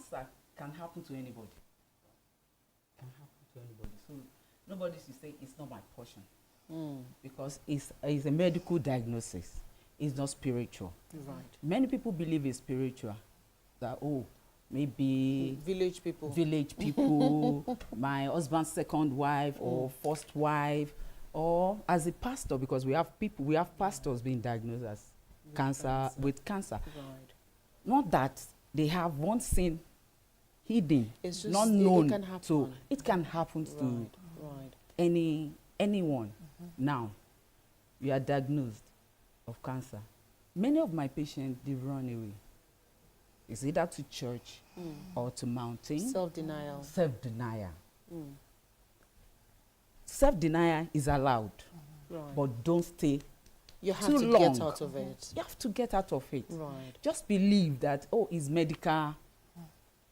cancer can happen to anybody. Can happen to anybody. So nobody should say it's not my portion. Because it's a medical diagnosis. It's not spiritual. Right. Many people believe it's spiritual. That, maybe village people, my husband's second wife or first wife, or as a pastor, because we have pastors being diagnosed as with cancer. Right. Not that they have one sin hidden, it's just, not known. It can happen. To right. anyone. Now, you are diagnosed of cancer. Many of my patients, they run away. It's either to church or to mountain. Self-denial. Self-denial. Self-denial is allowed, but don't stay You have too to long. get out of it. You have to get out of it. Right. Just believe that, it's medical.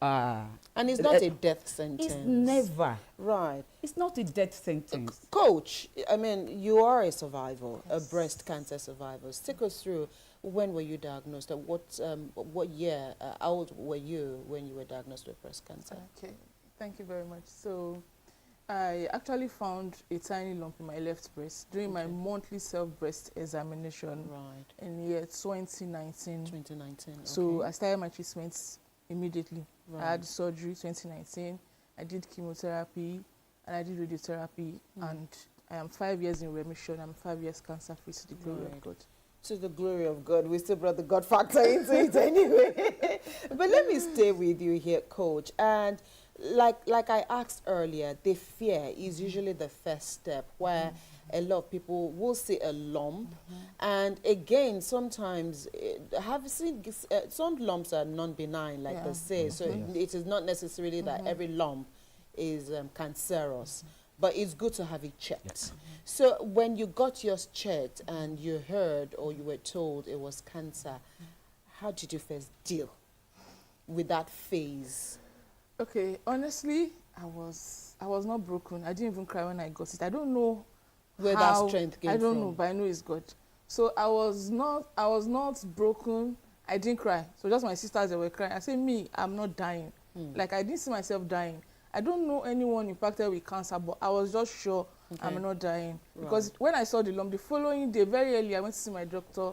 And it's not a death sentence. It's never. Right. It's not a death sentence. Coach, I mean, you are a survivor, a breast cancer survivor. Take us through, when were you diagnosed? At what year, how old were you when you were diagnosed with breast cancer? Okay, thank you very much. So, I actually found a tiny lump in my left breast during my monthly self-breast examination in year 2019. 2019, okay. So, I started my treatments immediately. Right. I had surgery 2019, I did chemotherapy, and I did radiotherapy, and I am 5 years in remission. I'm 5 years cancer-free, to the glory of God. To the glory of God. We still brought the God factor into it anyway. But let me stay with you here, Coach. And like I asked earlier, the fear is usually the first step, where a lot of people will see a lump. And again, sometimes some lumps are non-benign, like they say. So it is not necessarily that every lump is cancerous. But it's good to have it checked. So when you got yours checked and you heard or you were told it was cancer, how did you first deal with that phase? Okay, honestly, I was not broken. I didn't even cry when I got it. I don't know where how, that strength came from. I don't know, but I know it's God. So I was not broken. I didn't cry. So just my sisters, they were crying. I said, me, I'm not dying. Like, I didn't see myself dying. I don't know anyone impacted with cancer, but I was just sure I'm not dying. Because when I saw the lump, the following day, very early, I went to see my doctor.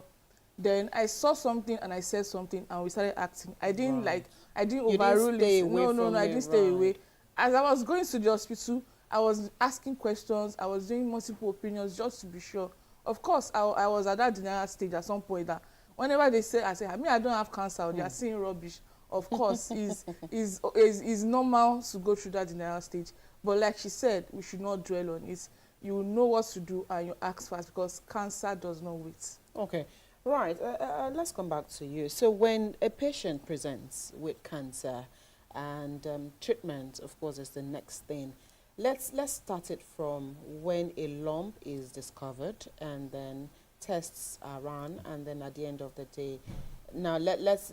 Then I saw something and I said something and we started acting. I didn't I didn't overrule it. No, I didn't stay away. As I was going to the hospital, I was asking questions. I was doing multiple opinions just to be sure. Of course, I was at that denial stage at some point that whenever they say, I say, I don't have cancer, or they are saying rubbish. Of course, is normal to go through that denial stage. But like she said, we should not dwell on it. You know what to do and you act fast, because cancer does not wait. Okay. Right. Let's come back to you. So when a patient presents with cancer and treatment, of course, is the next thing. Let's start it from when a lump is discovered and then tests are run, and then at the end of the day, now let's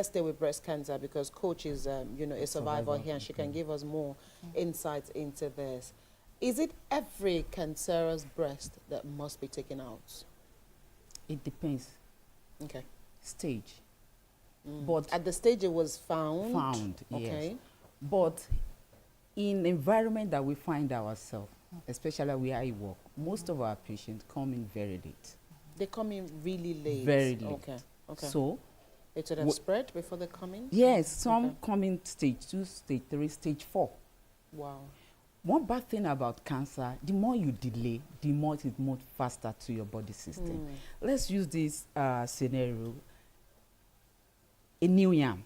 stay with breast cancer, because Coach is a survivor here and she can give us more insights into this. Is it every cancerous breast that must be taken out? It depends. Okay. Stage. But at the stage it was found. Okay. Yes. But in environment that we find ourselves, especially where I work, most of our patients come in very late. They come in really late. Very late. Okay. Okay. So it would have spread before they come in? Yes, some come in stage 2, stage 3, stage 4. Wow. One bad thing about cancer, the more you delay, the more it moves faster to your body system. Let's use this scenario. A new yam.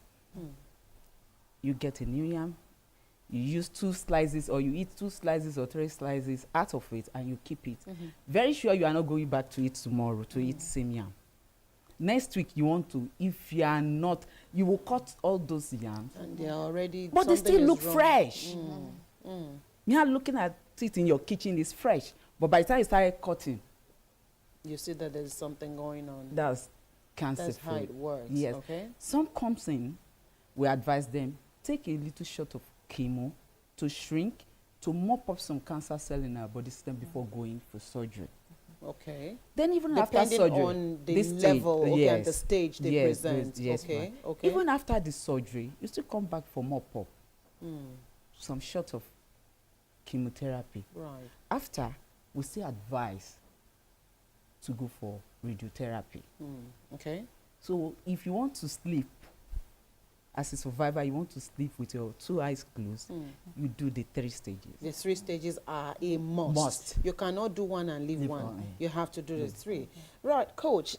You get a new yam, you use 2 slices, or you eat 2 slices or 3 slices out of it, and you keep it. Very sure you are not going back to it tomorrow to eat same yam. Next week you want to, if you are not, you will cut all those yams. And they are already, but they still look fresh. Yeah, looking at it in your kitchen is fresh, but by the time you start cutting, you see that there's something going on. That's cancer. That's how it works. Yes. Okay. Some comes in, we advise them, take a little shot of chemo to shrink, to mop up some cancer cell in our body system before going for surgery. Okay. Then even after Depending surgery, on the this level, stage, okay, yes, and the stage they yes, present. yes, Okay, ma'am. okay. Even after the surgery, you still come back for more pop, Mm, some shot of chemotherapy. right. After, we still advise to go for radiotherapy. Okay. So if you want to sleep, as a survivor, you want to sleep with your 2 eyes closed, you do the 3 stages. The 3 stages are a must. Must. You cannot do one and leave one. one, You have to do the Yes. 3. Right, Coach.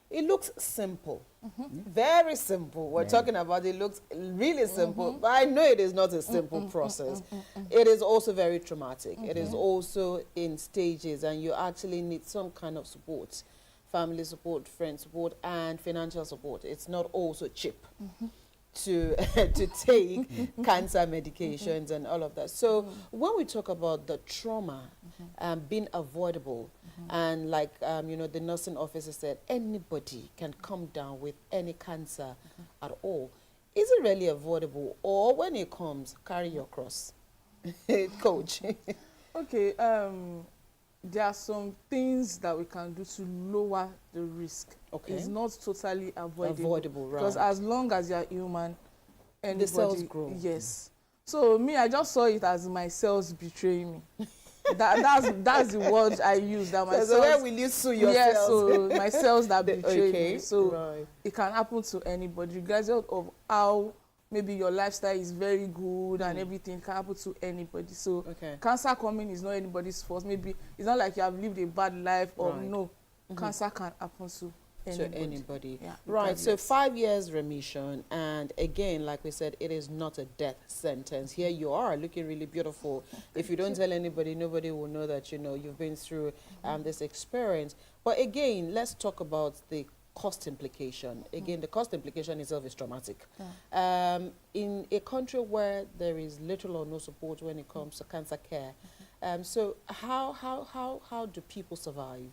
It looks simple. Very simple. We're Yeah. talking about it looks really simple, but I know it is not a simple process. It is also very traumatic. It is also in stages, and you actually need some kind of support, family support, friend support, and financial support. It's not also cheap to to take cancer medications and all of that. So when we talk about the trauma being avoidable, and like you know, the nursing officer said, anybody can come down with any cancer at all. Is it really avoidable, or when it comes, carry your cross? Coach. Okay, there are some things that we can do to lower the risk. Okay. It's not totally avoidable. Avoidable, right. Because as long as you're human, anybody, The cells grow. Yes. So me, I just saw it as my cells betraying me. That's the word I use. That my So cells, where will you sue yourself? yes, so my cells that betray Okay, me. So right. it can happen to anybody, regardless of how maybe your lifestyle is very good and everything. Can happen to anybody. So Okay. cancer coming is not anybody's fault. Maybe it's not like you have lived a bad life, or Right. no, cancer can happen to anybody. To anybody. Yeah, Right, so regardless. 5 years remission, and again, like we said, it is not a death sentence. Here you are, looking really beautiful. If you don't tell anybody, nobody will know that, you know, you've been through this experience. But again, let's talk about the cost implication. Again, the cost implication itself is traumatic. In a country where there is little or no support when it comes to cancer care, so how do people survive?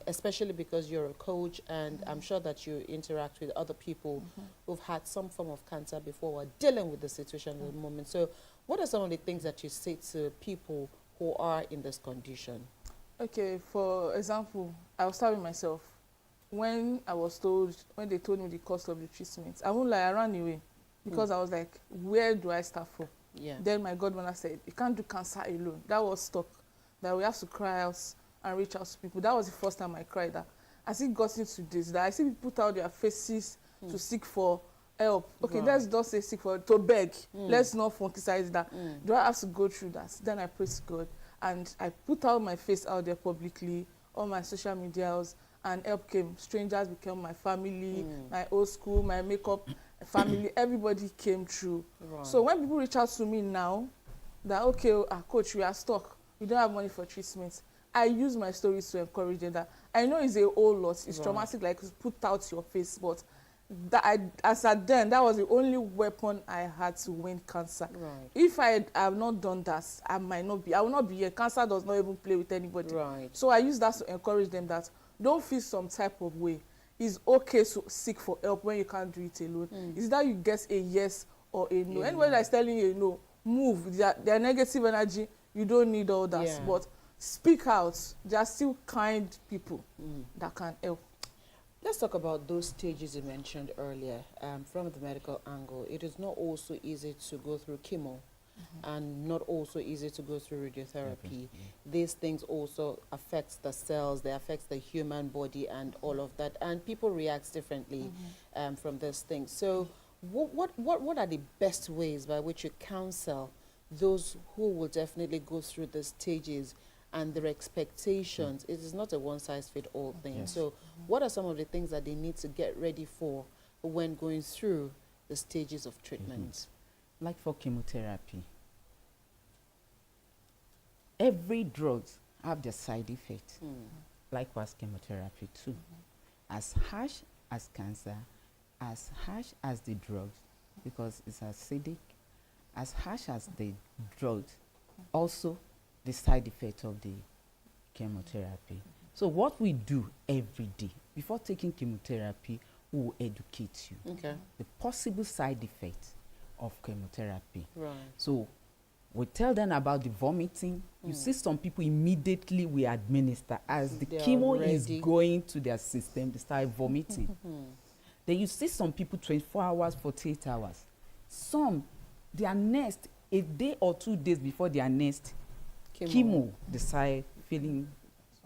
Especially because you're a coach, and I'm sure that you interact with other people who've had some form of cancer before or dealing with the situation at the moment. So what are some of the things that you say to people who are in this condition? Okay, for example, I'll start with myself. When they told me the cost of the treatment, I won't lie, I ran away because I was like, where do I start from? Yeah. Then my godmother said, you can't do cancer alone. That was stuck. That we have to cry out and reach out to people. That was the first time I cried. That as it got into this, that I see people put out their faces to seek for help. Okay, Right. let's just say seek for, to beg. Let's not fantasize that. Do I have to go through that? Then I pray to God, and I put out my face out there publicly, on my social medias, and help came. Strangers became my family, my old school, my makeup family, everybody came through. Right. So when people reach out to me now, that okay, coach, we are stuck, we don't have money for treatment, I use my stories to encourage them. That I know it's a whole lot, it's traumatic, like put out your face, but as at then, that was the only weapon I had to win cancer. Right. If I have not done that, I will not be here. Cancer does not even play with anybody. Right. So I use that to encourage them that don't feel some type of way. It's okay to seek for help when you can't do it alone. It's that you get a yes or a no. Anybody that's telling you a no, move. Their negative energy, you don't need all that. Yeah. But speak out. There are still kind people that can help. Let's talk about those stages you mentioned earlier. From the medical angle, it is not also easy to go through chemo, and not also easy to go through radiotherapy. These things also affects the cells, they affect the human body and all of that, and people react differently from these things. So what are the best ways by which you counsel those who will definitely go through the stages and their expectations? It is not a one-size-fits-all thing. Yes. So what are some of the things that they need to get ready for when going through the stages of treatment? Like for chemotherapy, every drugs have their side effects. Likewise, chemotherapy too. As harsh as cancer, as harsh as the drugs, because it's acidic, as harsh as the drugs, also the side effect of the chemotherapy. So what we do every day, before taking chemotherapy, we will educate you. Okay. The possible side effects of chemotherapy. Right. So We tell them about the vomiting. You see some people immediately we administer. As the They're chemo is ready. going to their system, they start vomiting. Then you see some people 24 hours, 48 hours. Some, their next, a day or 2 days before their next chemo, they start feeling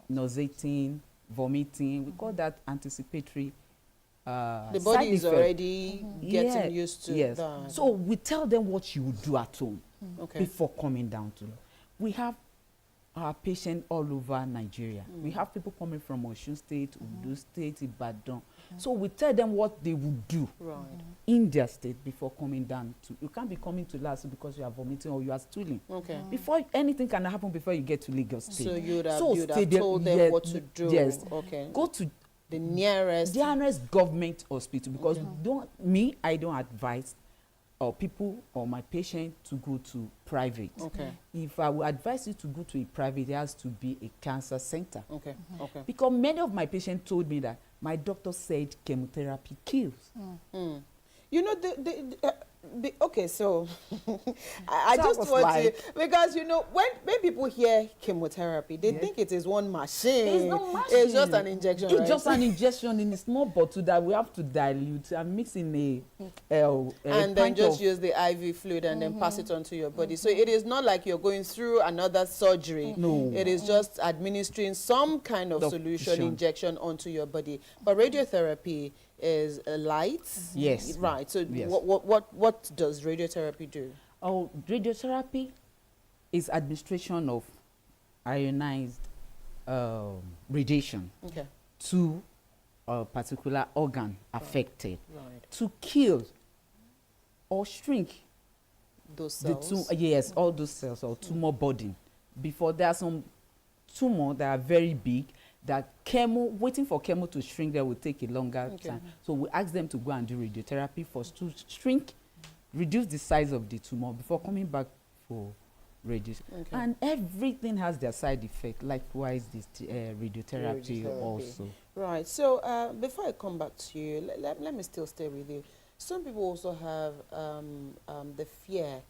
nauseating, vomiting. We call that anticipatory The side body is effect. already getting Yeah, used to yes. that. So we tell them what you do at home Okay. before coming down to. We have our patients all over Nigeria. We have people coming from Osun State, Udu State, Ibadan. So we tell them what they would do Right. in their state before coming down to. You can't be coming to Lagos because you are vomiting or you are stooling. Okay. Before anything can happen before you get to Lagos State. So you'd have, So you'd stay have there, told them yes, what to do. yes. Okay. Go to The nearest. the nearest government hospital because I don't advise people or my patient to go to private. Okay. If I would advise you to go to a private, it has to be a cancer center. Okay. Okay. Because many of my patients told me that my doctor said chemotherapy kills. You know, okay, so I That just was want like- to, because you know, when people hear chemotherapy, they Yes. think it is one machine. It's not It's just machine. an injection. It's right? just an injection in a small bottle that we have to dilute and mix in a and then pint just of- use the IV fluid and then pass it on to your body. So it is not like you're going through another surgery. No. It is just administering some kind of The solution, solution. injection onto your body. But radiotherapy is a light. Yes. Right. So Yes. what does radiotherapy do? Oh, radiotherapy is administration of ionized radiation Okay. to a particular organ affected Right. to kill or shrink Those the cells. yes, all those cells or tumor burden. Before there are some tumor that are very big that waiting for chemo to shrink them will take a longer Okay. time. So we ask them to go and do radiotherapy first to shrink, reduce the size of the tumor before coming back for radiation. Okay. And everything has their side effect. Likewise, this radiotherapy Radiotherapy. also. Right. So before I come back to you, let me still stay with you. Some people also have the fear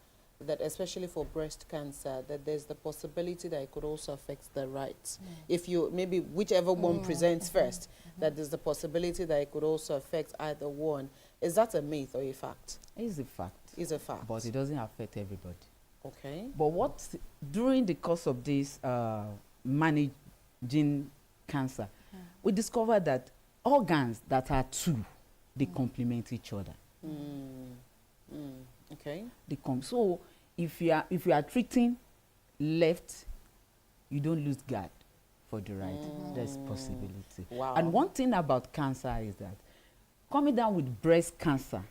that, especially for breast cancer, that there's the possibility that it could also affect the right. If you, maybe whichever one presents first, that there's the possibility that it could also affect either one. Is that a myth or a fact? It's a fact, Is a fact. but it doesn't affect everybody. Okay. But during the course of this managing cancer, we discovered that organs that are two, they complement each other. Okay. So if you are treating left, you don't lose guard for the right. There's possibility. Wow. And one thing about cancer is that coming down with breast cancer,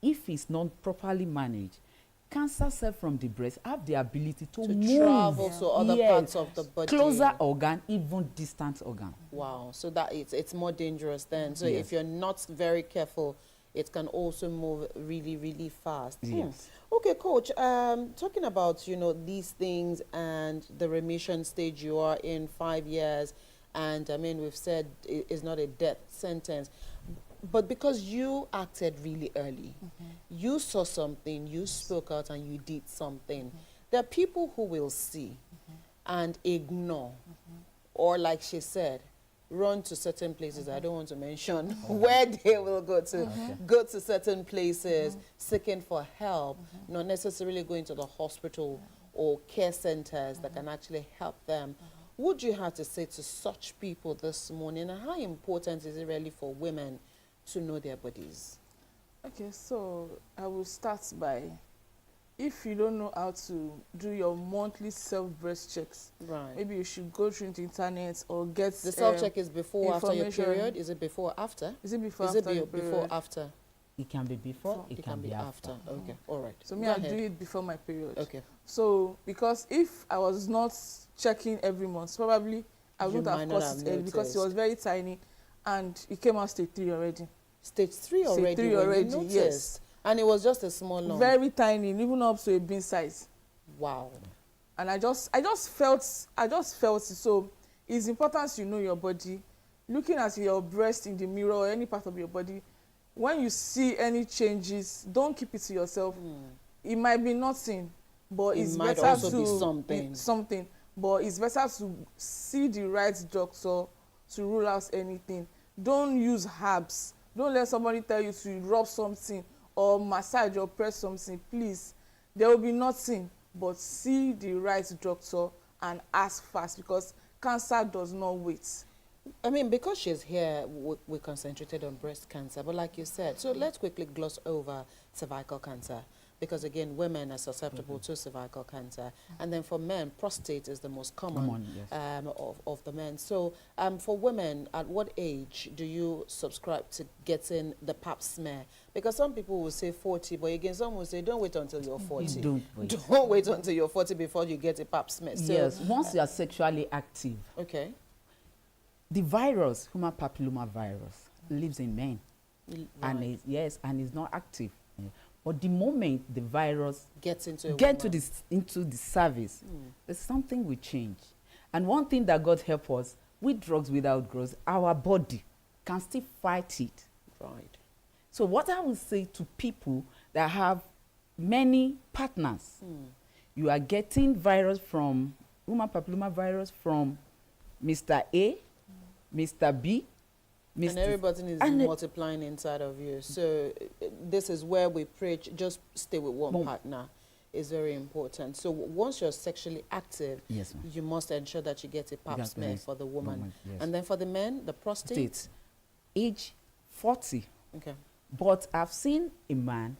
if it's not properly managed, cancer cells from the breast have the ability to move, travel to other Yes. parts of the body. closer organ, even distant organ. Wow. So that it's more dangerous then. So Yes. if you're not very careful, it can also move really, really fast. Yes. Okay, coach. Talking about, you know, these things and the remission stage you are in 5 years, and I mean, we've said it's not a death sentence, but because you acted really early, you saw something, you spoke out, and you did something. There are people who will see and ignore, or like she said, run to certain places. I don't want to mention where they will go to. Go to certain places seeking for help, not necessarily going to the hospital or care centers that can actually help them. What do you have to say to such people this morning, and how important is it really for women to know their bodies? Okay, so I will start by, if you don't know how to do your monthly self-breast checks, Right. maybe you should go through the internet or get The self-check is before or after your information. period? Is it before or after? Is it before Is after it your before period? after? It can be before, it can be after. Okay, all right. So me, Go I ahead. do it before my period. Okay. So because if I was not checking every month, probably I You wouldn't might have not caused have it early because it noticed. was very tiny, and it came out stage 3 already. Stage 3 already. Stage 3 when you already, noticed. yes. And it was just a small lump. Very tiny, even up to a bean size. Wow. And I just felt it. So it's important you know your body. Looking at your breast in the mirror or any part of your body, when you see any changes, don't keep it to yourself. It might be nothing, but it's might better also to be something. something. But it's better to see the right doctor to rule out anything. Don't use herbs. Don't let somebody tell you to rub something or massage or press something. Please, there will be nothing. But see the right doctor and ask fast, because cancer does not wait. I mean, because she's here, we concentrated on breast cancer, but like you said, so let's quickly gloss over cervical cancer, because again, women are susceptible to cervical cancer, and then for men, prostate is the most common yes. of the men. So for women, at what age do you subscribe to getting the pap smear? Because some people will say 40, but again, some will say don't wait until you're 40. Don't wait. Don't wait until you're 40 before you get a pap smear. So, Yes, once you are sexually active, okay. the virus, human papilloma virus, lives in men, and is not active. But the moment the virus Gets into into the service, there's something will change. And one thing that God help us with drugs without drugs, our body can still fight it. Right. So what I would say to people that have many partners, you are getting virus from human papilloma virus from Mr. A, Mr. B, Mr. And everybody is multiplying inside of you. So this is where we preach, just stay with one partner. Is very important. So once you're sexually active, yes, you must ensure that you get a pap smear for the woman. Yes. And then for the men, the prostate? Age 40. Okay. But I've seen a man,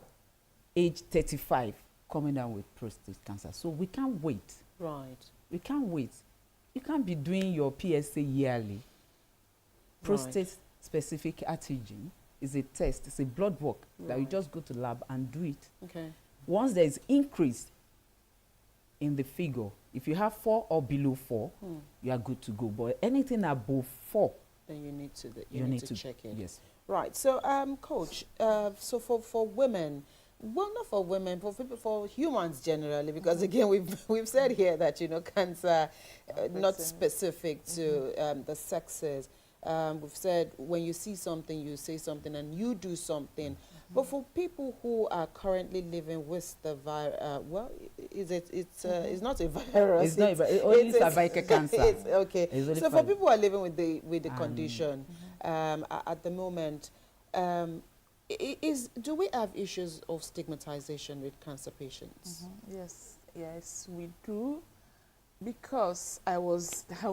age 35, coming down with prostate cancer. So we can't wait. Right. We can't wait. You can't be doing your PSA yearly. Prostate-specific antigen is a test. It's a blood work that you just go to the lab and do it. Okay. Once there is increase in the figure, if you have 4 or below 4, you are good to go. But anything above 4, then you need to you need to check it. Yes. Right. So, Coach, so for women, well, not for women, for people, for humans generally, because again, we've said here that cancer, not specific to the sexes. We've said when you see something, you say something, and you do something. But for people who are currently living with the virus, well, it's not a virus. It's not a virus. Only cervical cancer. It's okay. It's so for people who are living with the condition at the moment, do we have issues of stigmatization with cancer patients? Yes, we do. Because I will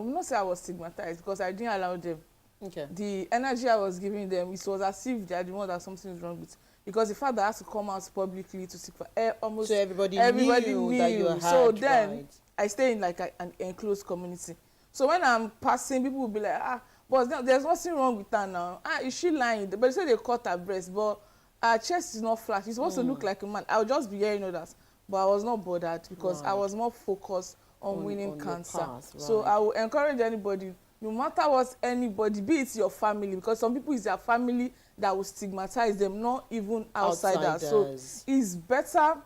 not say I was stigmatized, because I didn't allow them. Okay. The energy I was giving them, it was as if they are the one that something is wrong with. Because the fact that I has to come out publicly to seek for almost so everybody knew that you had. So then I stay in like an enclosed community. So when I'm passing, people will be like, but there's nothing wrong with her now. Is she lying? But they say they cut her breast, but her chest is not flat. She's supposed to look like a man. I'll just be hearing others. But I was not bothered, because I was more focused on winning cancer. Path, So I will encourage anybody, no matter what anybody, be it your family, because some people it's their family that will stigmatize them, not even outsiders. So it's better,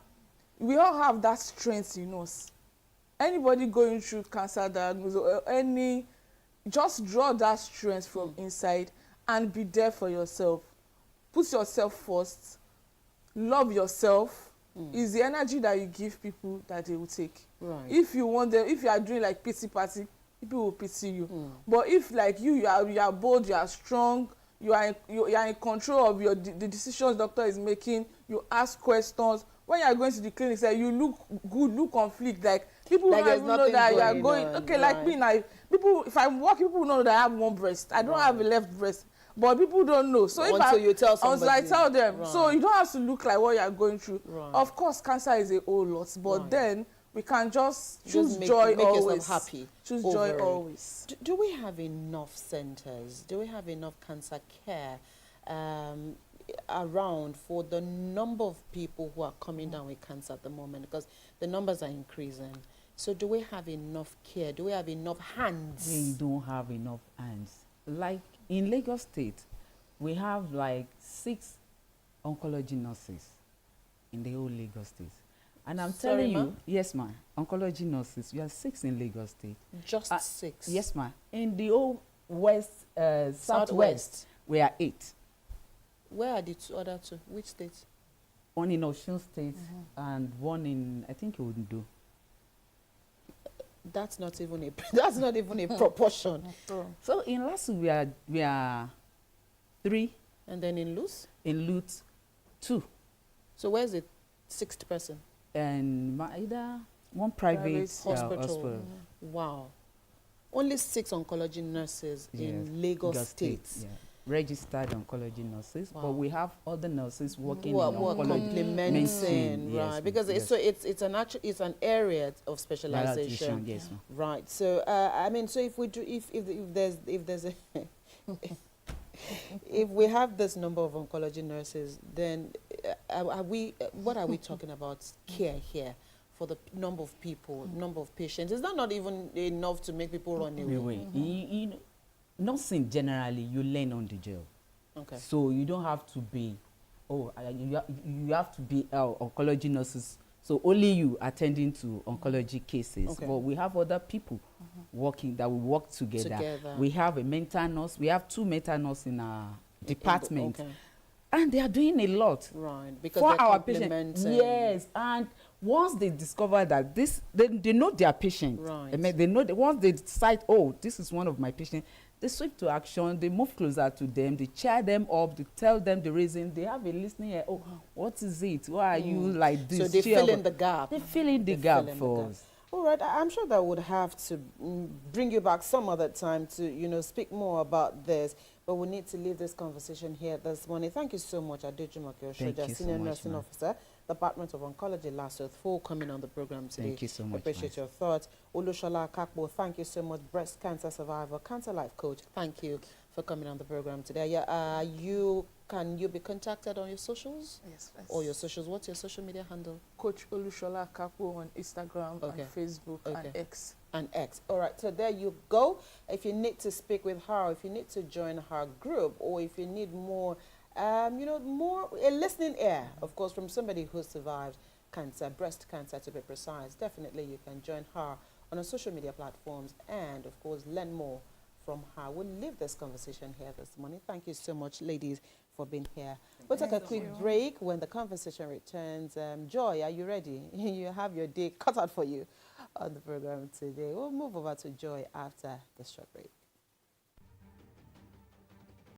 we all have that strength in us. Anybody going through cancer diagnosis or just draw that strength from inside and be there for yourself. Put yourself first. Love yourself. Is the energy that you give people that they will take. Right. If you want them, if you are doing like pity party, people will pity you. But if like you are bold, you are strong, you are in control of the decisions doctor is making, you ask questions. When you are going to the clinic, say you look good, look conflict, like people don't even know that you are going. Okay, like me now, people, if I'm walking, people know that I have one breast. I don't have a left breast. But people don't know. So until you tell somebody. Until I tell them. So you don't have to look like what you are going through. Of course, cancer is a whole lot. But then we can just choose joy always. Make yourself happy. Choose joy always. Do we have enough centers? Do we have enough cancer care around for the number of people who are coming down with cancer at the moment? Because the numbers are increasing. So do we have enough care? Do we have enough hands? We don't have enough hands. Like in Lagos State, we have like 6 oncology nurses in the whole Lagos State. And I'm telling you, yes, ma'am, oncology nurses, we have 6 in Lagos State. Just 6? Yes, ma'am. In the whole southwest, we are 8. Where are the other 2? Which states? one in Osun State and one in, I think, Ondo. That's not even a that's not even a proportion. So in Lasu we are 3, And then in Luz? in Lut 2, So where's the 6th person? and either one private Hospital. hospital. Wow. Only 6 oncology nurses in Yes, Lagos Lagos State. Yeah. Registered oncology nurses, Wow. but we have other nurses working Who are in oncology. complementing, Medicine, yes, right? Because yes. it's an area of specialization, Yes, ma'am. right? So I mean, so if we do, if there's a if we have this number of oncology nurses, then what are we talking about care here for the number of people, number of patients? Is that not even enough to make people run away? Nursing generally, you learn on the job. Okay. So you don't have to be, you have to be oncology nurses. So only you attending to oncology cases. Okay. But we have other people working that we work together. We have a mental nurse. We have 2 mental nurses in our department. Okay. And they are doing a lot. Right. Because For they're our patients. Yes. And once they discover that this, they know their patient. Right. I mean, they know that once they decide, oh, this is one of my patients, they sweep to action, they move closer to them, they cheer them up, they tell them the reason, they have a listening ear. Oh, what is it? Why are you like this? So they fill in the gap. They fill in the They gap fill in the for gap. us. All right, I'm sure that would have to bring you back some other time to, speak more about this. But we need to leave this conversation here this morning. Thank you so much, Adejumoke Oshoja, Senior Nursing Officer, Department of Oncology, Lasso, for coming on the program today. Thank you so much. Appreciate your thoughts. Olushola Akakbo, thank you so much. Breast cancer survivor, cancer life coach. Thank you for coming on the program today. Yeah, can you be contacted on your socials? Yes. Or your socials? What's your social media handle? Coach Olushola Akakbo on Instagram and Facebook and X. And X. All right, so there you go. If you need to speak with her, if you need to join her group, or if you need more, more a listening ear, of course, from somebody who survived cancer, breast cancer to be precise, definitely you can join her on her social media platforms and, of course, learn more from her. We'll leave this conversation here this morning. Thank you so much, ladies, for being here. We'll take a quick break. When the conversation returns, Joy, are you ready? You have your day cut out for you on the program today. We'll move over to Joy after the short break.